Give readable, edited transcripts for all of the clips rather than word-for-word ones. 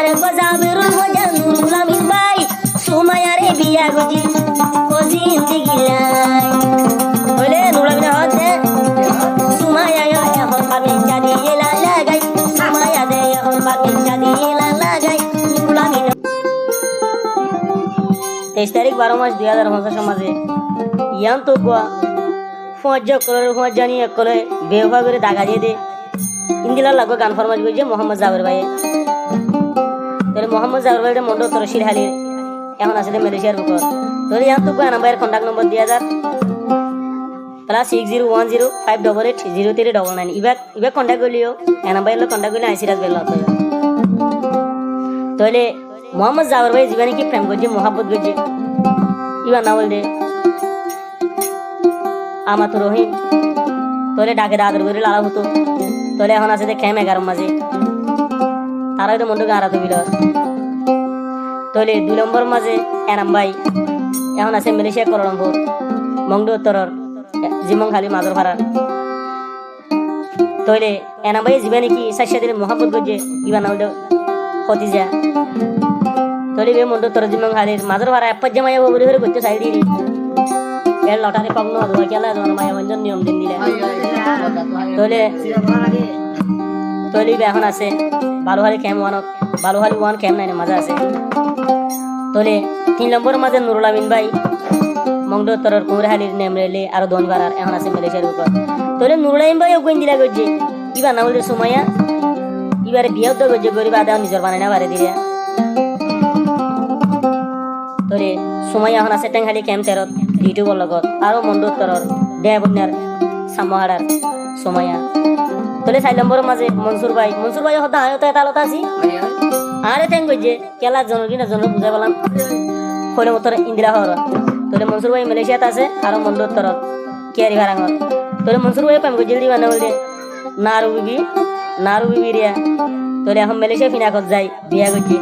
আরে গো জাবেরুল মজা নুরুল আমিন ভাই সুমায়ারে বিয়া গজি ও জিন্দেগি লাই বলে নুরুল আমিন হতে সুমায়া এখন পাবে জাদি এলা লাগাই সুমায়া দে এখন পাবে জাদি এলা লাগাই নুরুল আমিন 23 তারিখ 12 মাস 2050 মাঝে ইয়ান তো গোয়া ফজ কলর ফজ জানি এক কলে বেওয়া করে দাগা দিয়ে দে ইন্দিলা লাগো গান ফরমাজ গইছে মোহাম্মদ জাবের ভাই তাহলে মোহাম্মদ জাবের ভাই মন্ডল তরশিল হালির এখন আছে মালয়েশিয়ার বুকর তাহলে ইয়ান তো গোয়া নাম্বার কন্টাক্ট নম্বর 2000 +6010588039 ইবাক কন্টাক্ট করলিও এ নাম্বার কন্টাক্ট করলে আইসিরাজ বেল হতো তাহলে মোহাম্মদ জাবের ভাই জীবনে কি প্রেম করছে মোহাব্বত করছে ইবা না বল দে আমা তো রহিম তাহলে ডাকে আদর করে লালা হতো তাহলে এখন আছে খেম 11 মাঝে তারাই তো মন্ডকে আড়াতে বিল তাহলে 2 নম্বর মাঝে এনাম ভাই এখন আছে মালয়েশিয়া কোলালামপুর মংডু উত্তরর জিমং খালি মাদর ভাড়া তাহলে এনাম ভাই জীবনে কি সাইসা দিলে মোহাম্মত করছে ইবা না বলতো খতিজা তাহলে বে মন্ডু উত্তর জিমং খালির মাদর ভাড়া এপ্পা জামাইয়া ববরি হরে করতে সাইডি এর লটারে পাগনো দোয়া কেলা জন মায়া মঞ্জন নিয়ম দিন দিলে তাহলে তাহলে এখন আছে বালুহালি ক্যাম্প বালুহালি 1 ক্যাম্প 9 মজা আছে তাহলে 3 নম্বর মাঝে নুরুল আমিন ভাই মংডো উত্তরের কুমরাহালির নেম রেলে আর দন ভাড়ার এখন আছে মালয়েশিয়ার উপর তাহলে নুরুল আমিন ভাই ওগুন দিলা গজে ইবা না বলতে সুমাইয়া ইবারে বিয়ে তো গজে গরিব আদা নিজর বানাই না বারে দিলে তাহলে সুমাইয়া এখন আছে টেংহালি ক্যাম্প 13 ইউটিউবের লগত আর মন্ডু উত্তরের দেবনার সামহাড়ার সুমাইয়া তাহলে 4 নম্বর মাঝে মনসুর ভাই হতা আয়তা তালতা আছি আরে টেং গজে কেলা জনগিনা জন বুঝাই বললাম কইলে উত্তর ইন্দিরা হরা তাহলে মনসুর ভাই মালয়েশিয়াতে আছে আর মন্ডু উত্তরের কেয়ারি ভাড়াঙ্গর তাহলে মনসুর ভাই পাম গজে দিবা না বলতে নারু বিবি রিয়া তাহলে এখন মালয়েশিয়া ফিনাকত যাই বিয়া গজে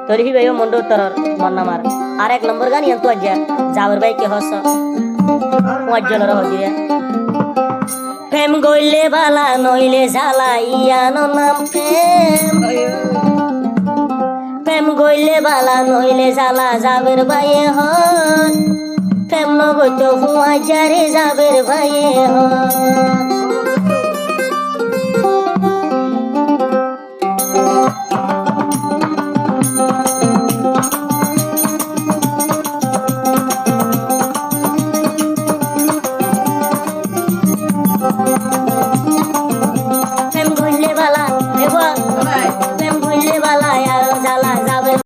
তাহলে হি ভাইও মন্ডু উত্তরের মন্নামার আর 1 নম্বর গান ইয়ান তো আজ্জা জাবের ভাই কে হস ওয়াজ্জলর হজিয়া প্রেম গইলে বালা নইলে জ্বালা ইয়ানো নাম প্রেম গইলে বালা নইলে জ্বালা জাবের ভাইয়ে হন প্রেম নগত হুয়া জারে জাবের ভাইয়ে হন